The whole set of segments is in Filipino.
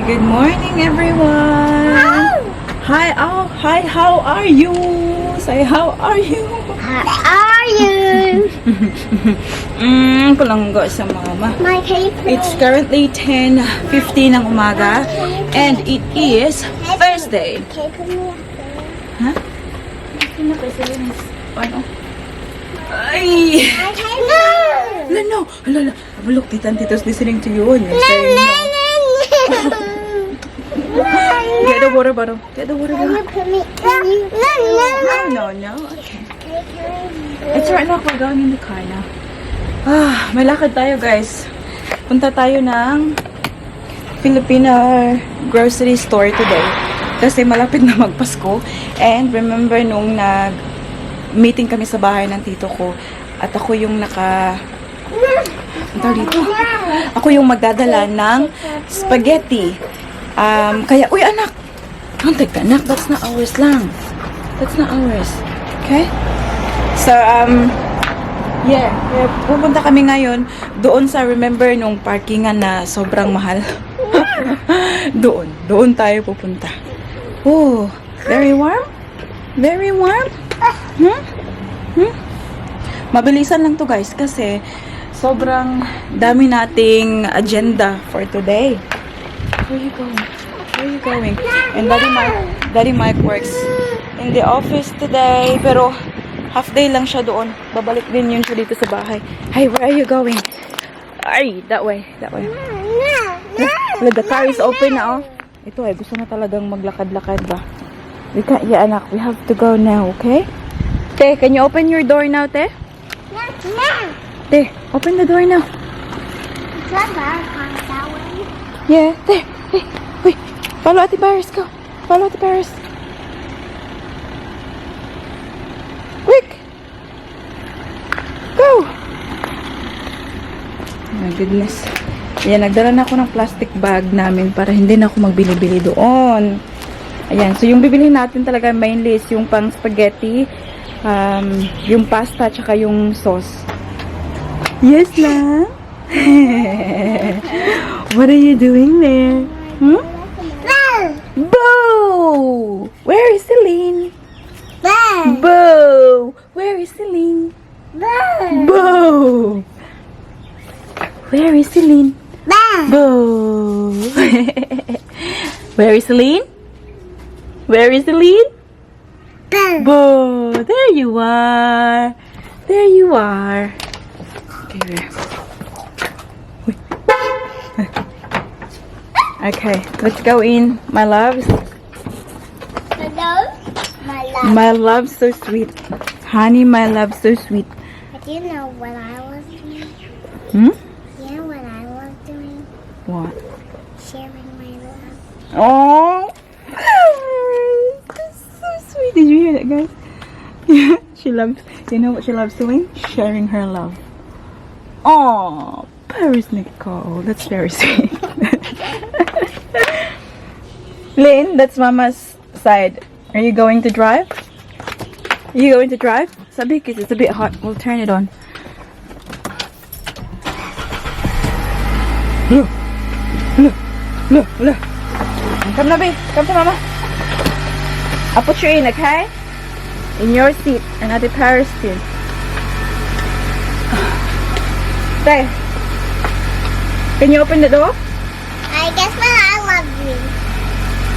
Good morning, everyone. Hi, hi, how are you? Say, how are you? How are you? Kulanggo sa mama. My cake. It's currently 10:50 ng umaga and it is Thursday. Huh? Ano? Ay! No. Look, Tita and Tito's listening to you and you're saying no. Get the water bottle. Get the water bottle. No. Okay. It's right now. We're going in the car now. May lakad tayo, guys. Punta tayo ng Filipina grocery store today. Kasi malapit na magpasko. And remember nung nag-meeting kami sa bahay ng tito ko. At ako yung Ako yung magdadala ng spaghetti. Kaya, uy anak! Don't take that, anak. That's not ours lang. That's not ours. Okay? So, yeah. Pupunta kami ngayon doon sa, remember, nung parkingan na sobrang mahal. Doon tayo pupunta. Oh, very warm? Very warm? Mabilisan lang to, guys, kasi sobrang dami nating agenda for today. Where are you going? Where are you going? And Daddy Mike works in the office today, pero half day lang siya doon. Babalik din yun siya dito sa bahay. Hey, where are you going? Ay, that way. Look, the car is open na, oh. Ito ay gusto na talagang maglakad-lakad ba? We can't, yeah, anak. We have to go now, okay? Te, can you open your door now, Te? Te, open the door now. Yeah, there. Hey, wait. Follow Ate Paris, go. Follow Ate Paris. Quick. Go. Oh my goodness. Ayan, nagdala na ako ng plastic bag namin para hindi na ako magbili-bili doon. Ayan, so yung bibilihin natin talaga mainly is yung pang spaghetti, yung pasta, tsaka yung sauce. Yes, na. What are you doing there? Boo! Where is Celine? Boo! Where is Celine? Boo! Where is Celine? Boo! Where is Celine? Where is Celine? Boo! There you are. There you are. Okay, okay, let's go in, my loves. My love, so sweet. Honey, my love, so sweet. But you know what I was doing? You know what I was doing? What? Sharing my love. Oh, that's so sweet. Did you hear that, guys? She loves, you know what she loves doing? Sharing her love. Oh, Paris Nicole. That's very sweet. Lynn, that's Mama's side. Are you going to drive? Are you going to drive? Sabi, because it's a bit hot. We'll turn it on. Look. Come na, babe. Come to Mama. I'll put you in, okay? In your seat. And Ate Paris too. There. Can you open the door? I guess what I love doing.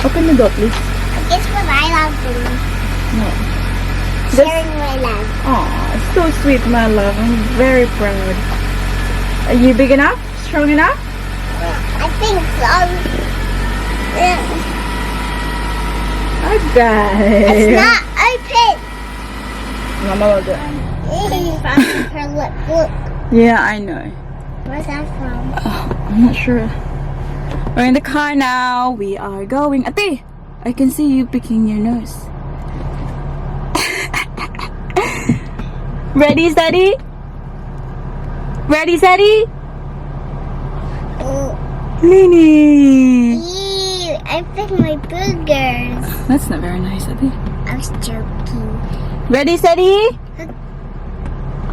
Open the door, please. I guess what I love doing. No. Sharing my love. Oh, so sweet, my love. I'm very proud. Are you big enough? Strong enough? I think so. Okay. It's not open. Mama will do it. Her lip. Look. Yeah, I know. Where's that from? I'm not sure. We're in the car now. We are going. Ate, I can see you picking your nose. Ready, Zaddy? Ready, Zaddy? Lini. Ew, I picked my boogers. That's not very nice, Ate. I was joking. Ready, Zaddy?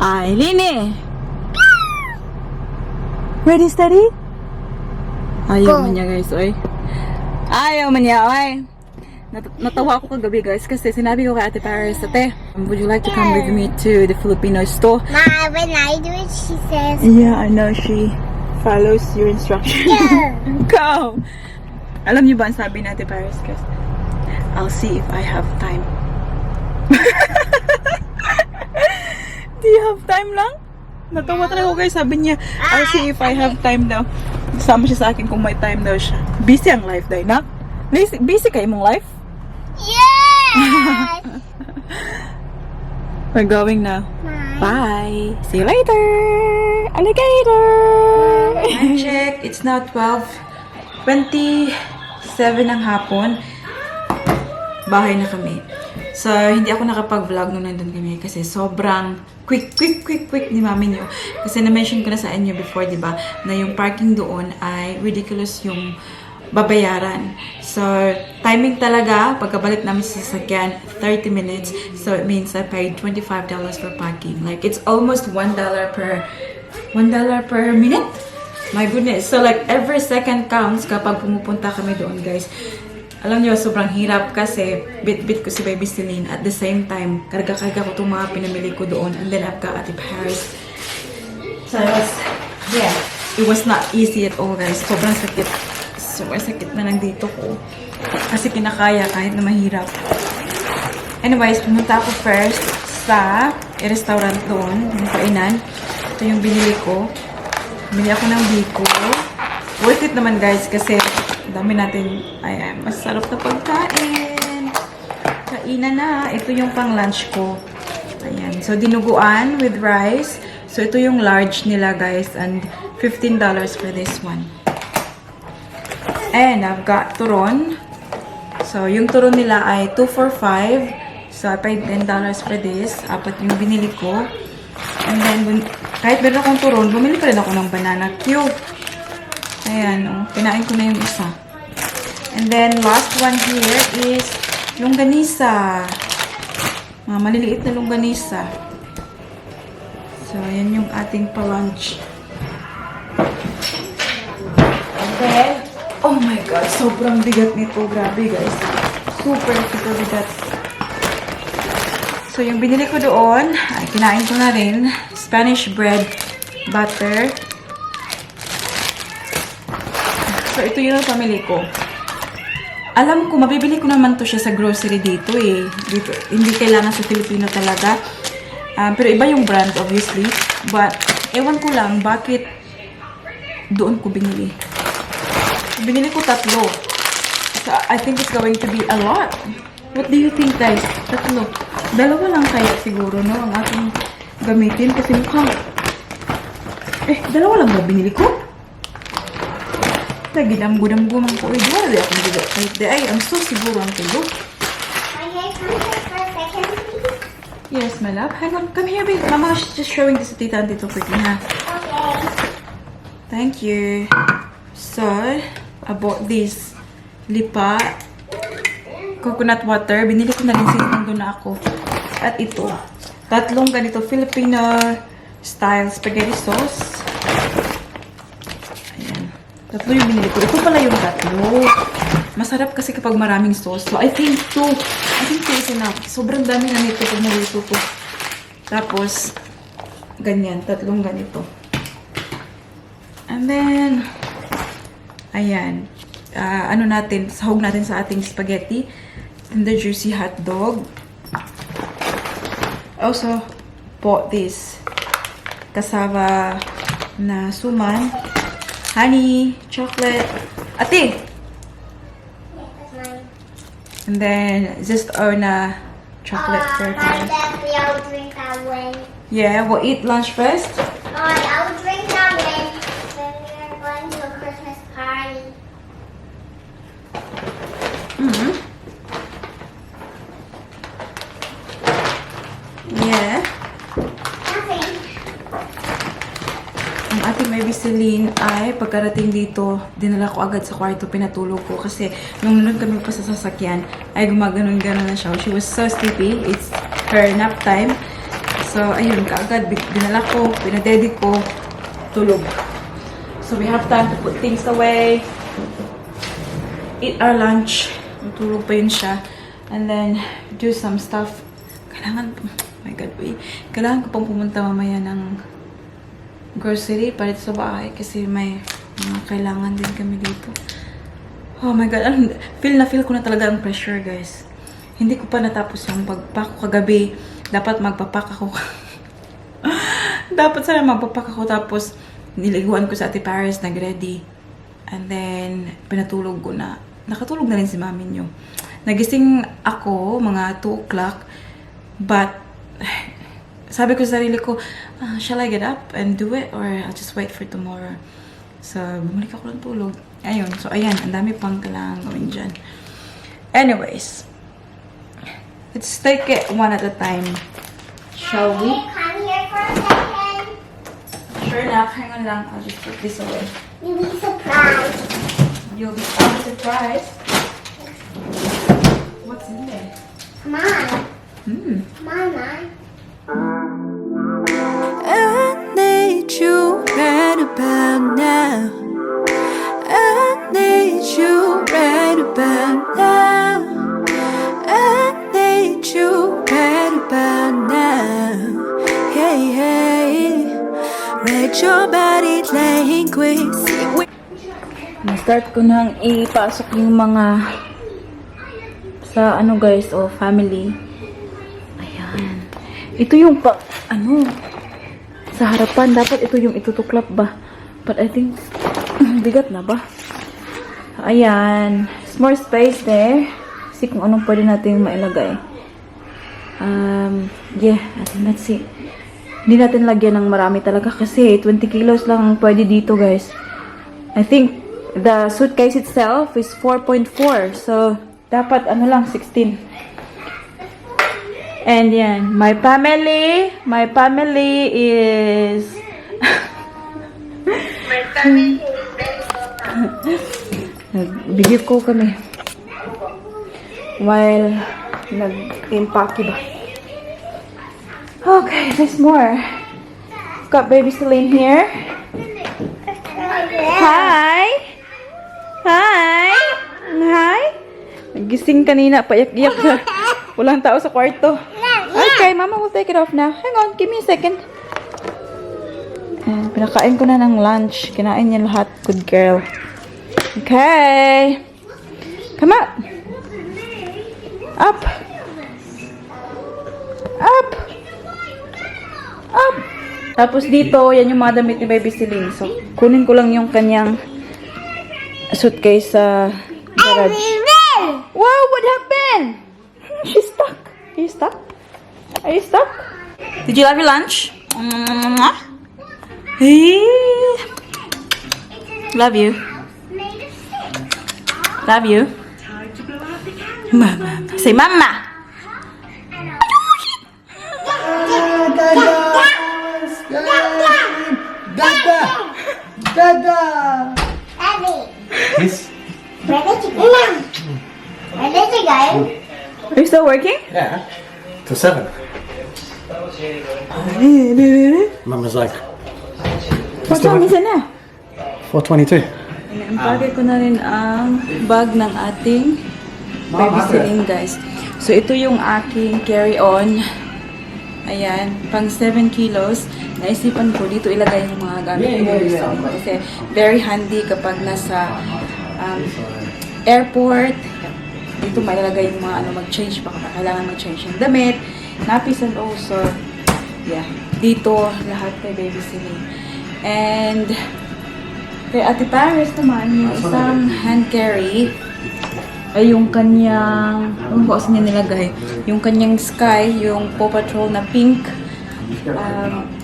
Ay, Lini. Ready, steady? Ayaw mo niya, guys, oy. Ayaw man niya, ay. Natawa ako kagabi guys kasi sinabi ko kay Ate Paris, Ate, would you like to come with me to the Filipino store? Ma, when I do it, she says, Yeah, I know she follows your instructions. yeah. Go! Alam niyo ba ang sabi ni Ate Paris guys? I'll see if I have time. Do you have time lang? Natawa talaga ako guys. Sabi niya, I'll see if I have time daw. Kasama siya sa akin kung may time daw siya. Busy ang life daw, na? Busy kayo mong life? Yes! We're going now. Bye. Bye! See you later! Alligator! Time check. It's now 12:27 ng hapon. Bahay na kami. So, hindi ako nakapag-vlog nung nandun kami kasi sobrang quick ni mami niyo. Kasi na-mention ko na sa inyo before, di ba, na yung parking doon ay ridiculous yung babayaran. So, timing talaga, pagkabalik namin sa sasakyan, 30 minutes. So, it means I paid $25 for parking. Like, it's almost $1 per minute. My goodness. So, like, every second counts kapag pumupunta kami doon, guys. Alam niyo, sobrang hirap kasi bit-bit ko si Baby Celine. At the same time, karga-karga ko itong mga pinamili ko doon. And then, I've got Ate Paris. So, it was not easy at all, guys. Sobrang sakit. Sobrang sakit na nandito ko. Kasi kinakaya kahit na mahirap. Anyways, pumunta ako first sa restaurant doon. Yung kainan. Ito yung binili ko. Bili ako ng biko. Worth it naman, guys, kasi dami natin, ay, masarap na pagkain. Kainan na. Ito yung pang lunch ko. Ayan. So, dinuguan with rice. So, ito yung large nila, guys. And $15 for this one. And I've got turon. So, yung turon nila ay 2 for 5. So, I paid $10 for this. Apat yung binili ko. And then, kahit meron akong turon, bumili pa rin ako ng banana cube. Ayan, oh. Kinain ko na yung isa. And then, last one here is longganisa. Mga maliliit na longganisa. So, ayan yung ating pa-lunch. And then, oh my God, sobrang bigat nito. Grabe, guys. Super bigat. So, yung binili ko doon, ay kinain ko na rin. Spanish bread butter. So, ito yung pamili ko. Alam ko, mabibili ko naman to siya sa grocery dito eh. Dito, hindi kailangan sa Filipino talaga. Pero iba yung brand, obviously. But, ewan ko lang, bakit doon ko binili. Binili ko 3. So, I think it's going to be a lot. What do you think, guys? 3. 2 lang kaya siguro, no? Ang ating gamitin. Kasi mukhang... 2 lang ba binili ko? Nagidam-gudam-gumang ko. Wala akong bigat. Kahit di ay, ang so siguro ang tulo. Yes, my love. Hang on. Come here, babe. Mama, just showing this to Tita and Tito quickly, ha? Okay. Thank you. So, I bought this lipa coconut water. Binili ko na rin since nandun na ako. At ito. 3 ganito Filipino style spaghetti sauce. Ayan. 3 yung binili ko. Ito pala yung 3. Masarap kasi kapag maraming sauce. So, I think 2 is enough. Sobrang dami na nito pag naluto ko. Tapos, ganyan. 3 ganito. And then, ayan. Ano natin, sahog natin sa ating spaghetti. And the juicy hot dog. Also, bought this cassava na suman. Honey, chocolate. Ate! That's mine. And then, just na chocolate for But definitely I'll drink that way. Yeah, we'll eat lunch first. I'll drink that when we're going to a Christmas party. Yeah. Nothing. Ang ating Baby Celine ay pagkarating dito, dinala ko agad sa kwarto, pinatulog ko kasi nung nanood kami pa sa sasakyan ay gumaganon-ganon na siya. She was so sleepy. It's her nap time. So, ayun, kaagad dinala ko, pinadedi ko, tulog. So, we have time to put things away. eat our lunch. Matulog pa yun siya. And then, do some stuff. Kailangan, oh my God, wait. Kailangan ko pang pumunta mamaya ng grocery para sa bahay kasi may mga kailangan din kami dito. Oh my God, feel ko na talaga ang pressure, guys. Hindi ko pa natapos yung pagpack ko kagabi. Dapat magpapak ako. Dapat sana magpapak ako tapos niliguan ko sa Ate Paris, nag-ready. And then, pinatulog ko na. Nakatulog na rin si mami niyo. Nagising ako, mga 2 o'clock. But, sabi ko sa sarili ko, shall I get up and do it? Or I'll just wait for tomorrow? So, bumalik ako ng tulog. Ayun. So, ayan. Ang dami pang kailangan gawin dyan. Anyways. Let's take it one at a time. Shall we? Come here for a second. Sure enough. Hang on lang. I'll just put this away. You'll be surprised. You'll be so surprised. What's in there? Come on. Come on, Mom. I need you right about now. I need you right about now. I need you right about now. Hey, hey. Read your body language. Na-start ko nang ipasok yung mga sa ano guys, family. Ayan. Ito yung sa harapan. Dapat ito yung itutuklap ba? But I think, bigat na ba? Ayan. It's more space there. See kung anong pwede natin mailagay. Yeah. I think that's it. Hindi natin lagyan ng marami talaga kasi 20 kilos lang ang pwede dito guys. I think the suitcase itself is 4.4. So, dapat lang, 16. And yan, my family is video ko kami while nag-impake ba. Okay, there's more. Got baby Celine here. Hi! Hi! Hi! Nagising kanina, payak-iyak na. Walang tao sa kwarto. Okay, Mama will take it off now. Hang on, give me a second. And pinakain ko na ng lunch. Kinain niya lahat. Good girl. Okay. Come up. Up. Up. Up. Tapos dito, yan yung mga damit ni Baby Celine. So, kunin ko lang yung kanyang suitcase sa garage. Wow, what happened? She's stuck. Are you stuck? Are you stuck? Did you have your lunch? Love you. Love you. Mama. Say mama. Dada! Daddy, Yes? where did you go? Where did you go? Are you still working? Yeah. Till 7. Mama's like, What time is it now? 4:22. Impake ko na rin ang bag ng ating Baby Celine, guys. So, ito yung aking carry-on. Ayan, pang 7 kilos. Naisipan ko dito ilagay yung mga gamit ni Baby Celine. Kasi very handy kapag nasa airport. Dito mailalagay yung mga mag-change. Baka kailangan mag-change yung damit. Nappies and also, yeah, dito lahat kay Baby Celine. And kay Ate Paris naman, yung isang hand carry ay yung kanyang, ano ba niya nilagay? Yung kanyang Sky, yung Paw Patrol na pink.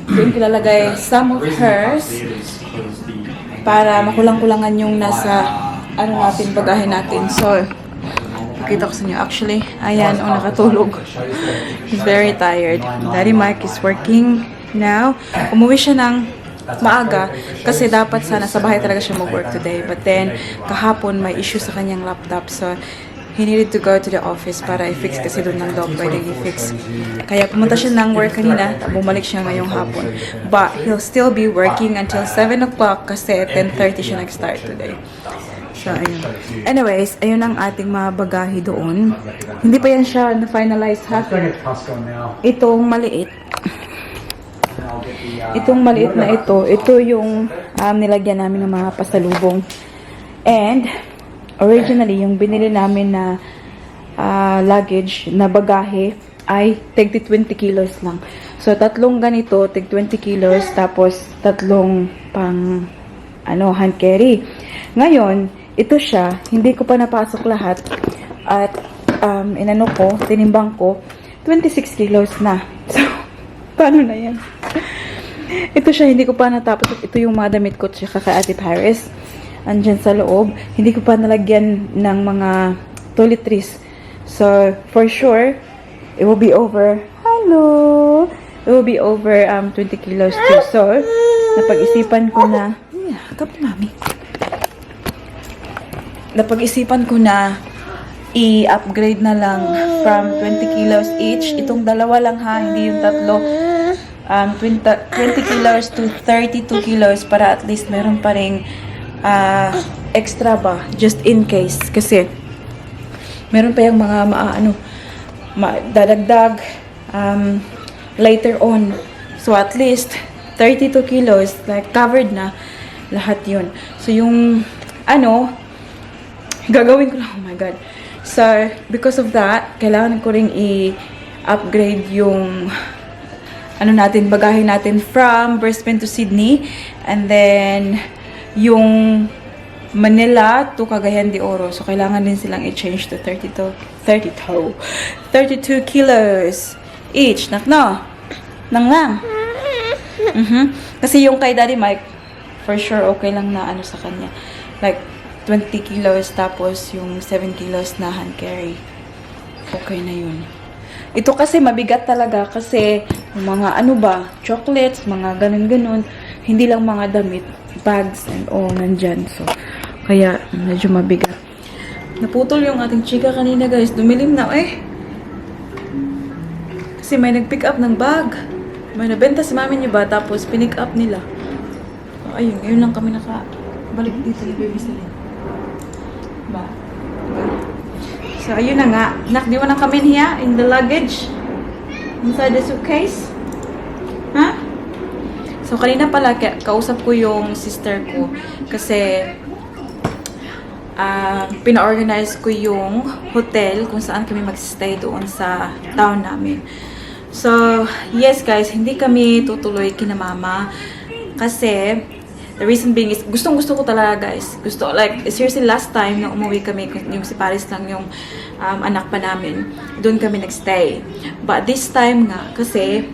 Doon kilalagay some of hers para makulang-kulangan yung nasa natin, bagahe natin. So, pakita ko sa inyo. Actually, ayan, nakatulog. He's very tired. Daddy Mike is working now. Umuwi siya ng maaga kasi dapat sana sa bahay talaga siya mag-work today. But then, kahapon may issue sa kanyang laptop. So, he needed to go to the office para i-fix kasi doon ng dog pwedeng i-fix. Kaya pumunta siya ng work kanina, bumalik siya ngayong hapon. But he'll still be working until 7 o'clock kasi 10:30 siya nag-start today. So, ayun. Anyways, ayun ang ating mga bagahe doon. Hindi pa yan siya na-finalize ha. Itong maliit. Itong maliit na ito yung nilagyan namin ng mga pasalubong. And, originally, yung binili namin na luggage na bagahe ay tig 20 kilos lang. So, tatlong ganito, tig 20 kilos, tapos tatlong pang hand carry. Ngayon, ito siya, hindi ko pa napasok lahat. At, tinimbang ko, 26 kilos na. So, paano na yan? Ito siya, hindi ko pa natapos. Ito yung mga damit ko tsaka kay Ate Paris. Andyan sa loob. Hindi ko pa nalagyan ng mga toiletries. So, for sure, it will be over. Hello! It will be over 20 kilos too. So, napag-isipan ko na, mami. Napag-isipan ko na i-upgrade na lang from 20 kilos each. Itong dalawa lang ha, hindi yung tatlo. 20 kilos to 32 kilos para at least meron pa ring extra ba, just in case. Kasi, meron pa yung mga dadagdag later on. So, at least, 32 kilos, like, covered na lahat yun. So, yung, gagawin ko lang, oh my God. So, because of that, kailangan ko ring i-upgrade yung bagahe natin from Brisbane to Sydney. And then, yung Manila to Cagayan de Oro. So, kailangan din silang i-change to 32 kilos each. Nang lang. Kasi yung kay Daddy Mike, for sure, okay lang na sa kanya. Like, 20 kilos, tapos yung 7 kilos na hand carry. Okay na yun. Ito kasi mabigat talaga kasi mga chocolates, mga ganun-ganun. Hindi lang mga damit, bags and all nandyan. So, kaya medyo mabigat. Naputol yung ating chika kanina guys. Dumilim na Kasi may nag-pick up ng bag. May nabenta si mami niyo ba, tapos pinick up nila. So, ayun, ngayon lang kami nakabalik dito ni Baby Celine. So, ayun na nga. Nak, di mo na kami here in the luggage? Inside the suitcase? Ha? So, kanina pala, kausap ko yung sister ko. Kasi, pina-organize ko yung hotel kung saan kami mag-stay doon sa town namin. So, yes guys, hindi kami tutuloy kina mama. Kasi, the reason being is, gustong-gusto ko talaga guys. Seriously, last time na umuwi kami, yung si Paris lang yung anak pa namin, doon kami nagstay. But this time nga, kasi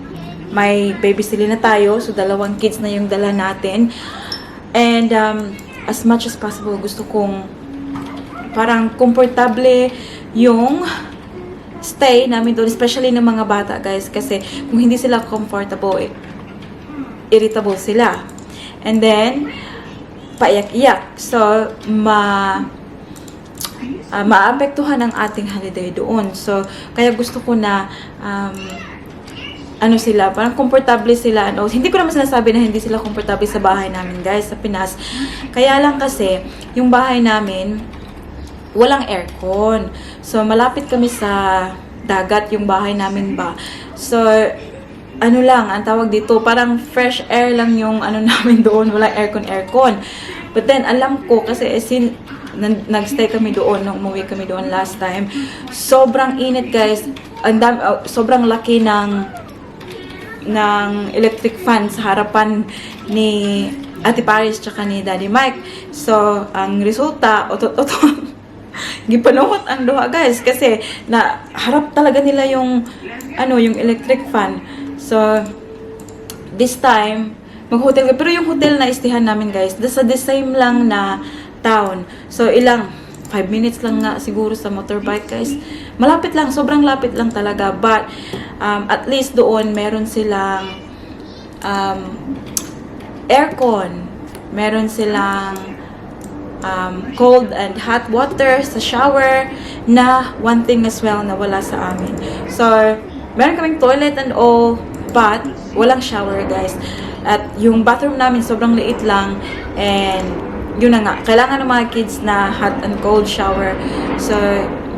may baby sila na tayo, so 2 kids na yung dala natin. And as much as possible, gusto kong parang komportable yung stay namin doon, especially ng mga bata guys. Kasi kung hindi sila comfortable, irritable sila. And then, paiyak-iyak. So, maapektuhan ang ating holiday doon. So, kaya gusto ko na, sila, parang komportable sila. Hindi ko naman sinasabi na hindi sila komportable sa bahay namin, guys, sa Pinas. Kaya lang kasi, yung bahay namin, walang aircon. So, malapit kami sa dagat yung bahay namin ba. So, ang tawag dito, parang fresh air lang yung namin doon, walang aircon. But then, alam ko, kasi nagstay kami doon, nung umuwi kami doon last time, sobrang init guys, sobrang laki ng electric fan sa harapan ni Ate Paris tsaka ni Daddy Mike. So, ang resulta, gipanuhot ang duha guys, kasi na harap talaga nila yung electric fan. So, this time, mag-hotel ka. Pero yung hotel na istihan namin, guys, sa the same lang na town. So, 5 minutes lang nga siguro sa motorbike, guys. Malapit lang, sobrang lapit lang talaga. But, at least doon, meron silang aircon. Meron silang cold and hot water sa shower na one thing as well na wala sa amin. So, meron kaming toilet and all, but walang shower, guys. At yung bathroom namin sobrang liit lang, and yun na nga, kailangan ng mga kids na hot and cold shower. So,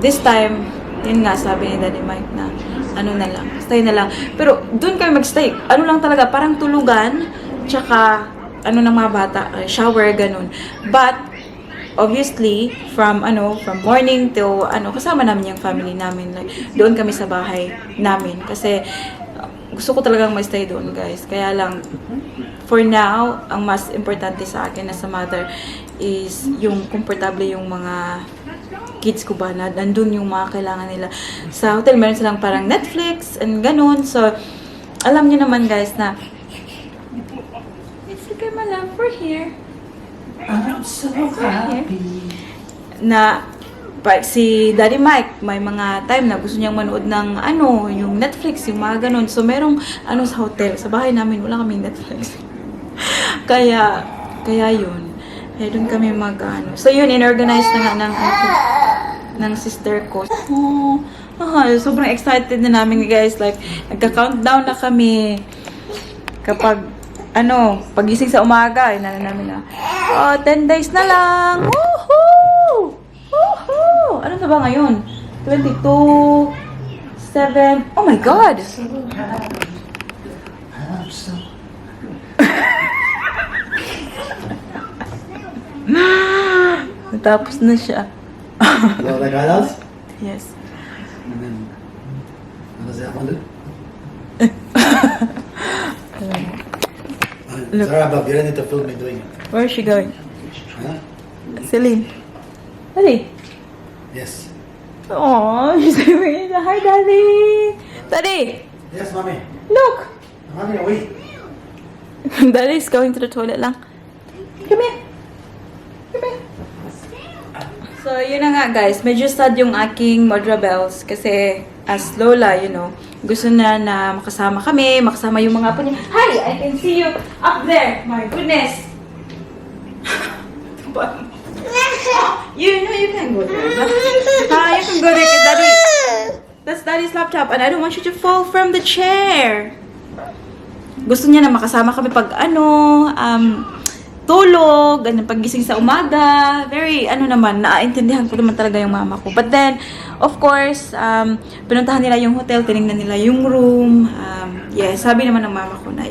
this time, yun nga, sabi ni Daddy Mike na, ano na lang, stay na lang. Pero, dun kami magstay. Ano lang talaga, parang tulugan, tsaka, ano ng mga bata, shower, ganun. But, obviously, from morning till, kasama namin yung family namin. Like, doon kami sa bahay namin. Kasi, gusto ko talagang ma-stay doon, guys. Kaya lang, for now, ang mas importante sa akin as a mother is yung komportable yung mga kids ko ba na nandun yung mga kailangan nila. Sa hotel, meron silang parang Netflix and ganun. So, alam niyo naman, guys, na it's okay, my love, we're here. I'm so happy. Na si Daddy Mike, may mga time na gusto niyang manood ng yung Netflix, yung mga ganun. So, merong sa hotel. Sa bahay namin, wala kaming Netflix. kaya yun. Kaya doon kami So, yun, inorganize na nga ng sister ko. Sobrang excited na namin, guys. Like, nagka-countdown na kami. Kapag, pagising sa umaga, namin na, 10 days na lang! Woohoo! Woohoo! Ano na ba ngayon? 22, 7, oh my God! I'm so Natapos na siya. You like eyebrows? Yes. And then, how does that one do? Sorry, Bob, you don't need to film me doing it. Where is she going? Huh? Celine. Daddy. Yes. Oh, she's saying hi, Daddy. Daddy, Yes, mommy. look. I'm having a wee. Daddy's going to the toilet lang. Come here. Come here. So, yun na nga, guys. Medyo sad yung aking Modra Bells kasi as Lola, gusto na makasama kami, makasama yung mga apo niya. Hi! I can see you up there! My goodness! You can go there. You can go there, Daddy. That's Daddy's laptop and I don't want you to fall from the chair. Gusto niya na makasama kami pag tulog, pagising sa umaga. Very, naaintindihan ko naman talaga yung mama ko. But then, of course, pinuntahan nila yung hotel, tinignan nila yung room. Sabi naman ng mama ko na,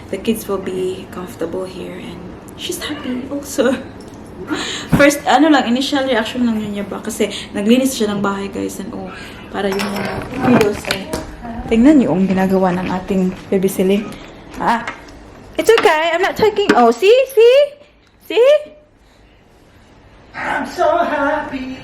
the kids will be comfortable here and she's happy also. First, initial reaction lang niya ba? Kasi naglinis siya ng bahay, guys, and para yung mga videos tingnan niyo ang ginagawa ng ating baby Celine. It's okay. I'm not taking. Oh, see? I'm so happy.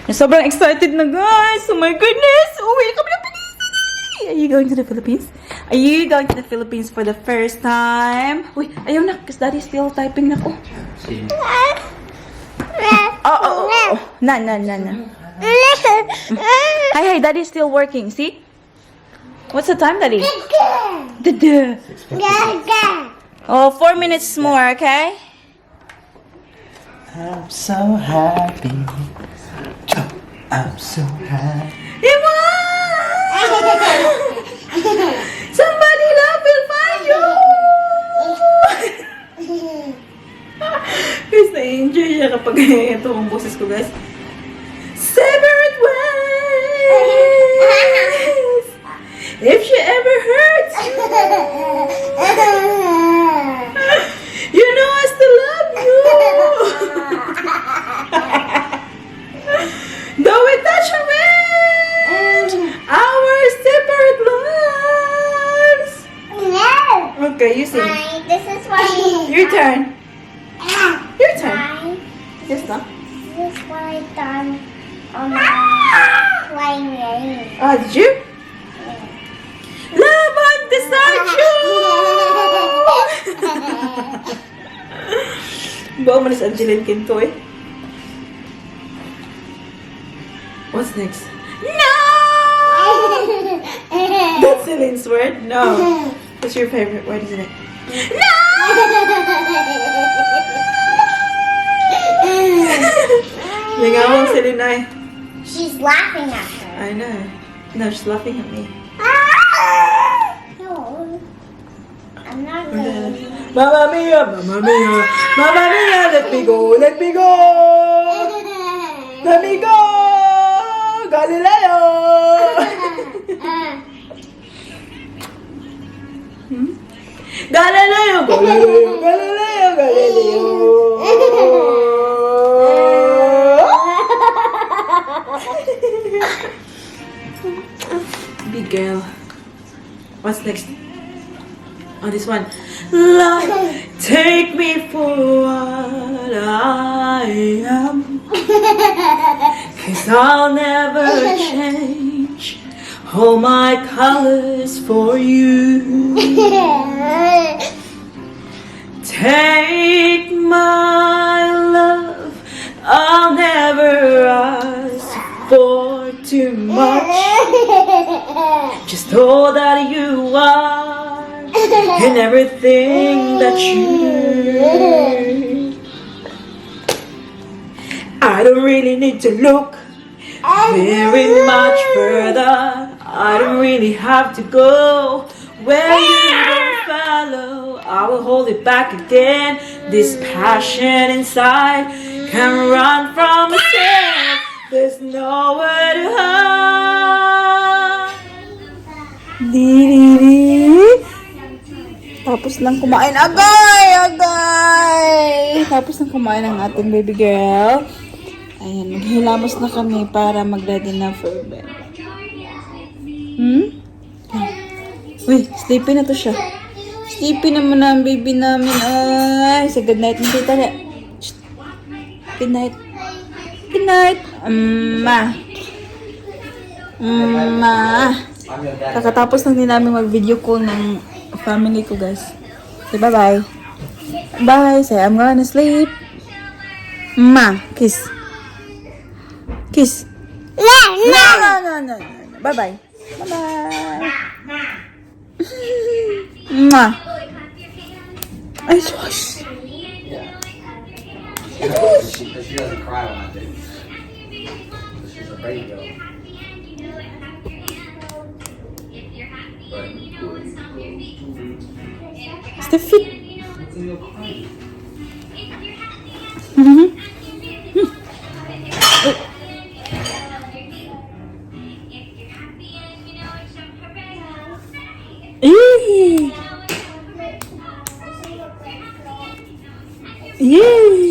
Sobrang excited na, guys. Oh my goodness. Uwi kami ng Philippines. Are you going to the Philippines? Are you going to the Philippines for the first time? Uy, ayaw na. Because Daddy's still typing na ko. Oh. Na. Hi, Daddy's still working. See? What's the time, Daddy? Oh, 4 minutes more, okay? I'm so happy. I'm so happy. Somebody love will find you! Guys, na-enjoy siya kapag ito ang boses ko, guys. Separate ways! If she ever hurts you, you know I still love you! Though we touch a wind, our separate lives. No. Okay, you sing. This is why. Your turn. Your turn. Yes, no? This is why I done on my flying rain. Did you? Love on beside you! Bawa mo na si Angeline Quinto eh. What's next? No! That's Celine's word? No. What's your favorite word, isn't it? Lingaw si Linay. She's laughing at her. I know. No, she's laughing at me. No. I'm not going. Mamma mia, mamma mia, mamma mia, let me go, let me go, let me go, Galileo. Galileo, Galileo, Galileo, Galileo. Big girl. What's next? Oh, this one. Love, take me for what I am. 'Cause I'll never change all my colors for you. Take my love, I'll never ask for too much. Just all that you are and everything that you do. I don't really need to look very much further. I don't really have to go where you don't follow. I will hold it back again. This passion inside can run from itself. There's nowhere to hide. Di. Tapos lang kumain. Agay! Tapos lang kumain ang ating baby girl. Ayan, maghilamos na kami para mag-ready na for bed. Uy, sleepy na to siya. Sleepy naman na ang baby namin. Ay, sa good night ng tita. Good night. Good night. Kakatapos lang din namin mag-video call ng family ko, guys. Okay, bye-bye. Bye. Say, I'm gonna sleep. Kiss. Kiss. No. Bye-bye. Bye-bye. Ay, shush. She doesn't cry when I do. She's a baby girl. It's the feet. Yay!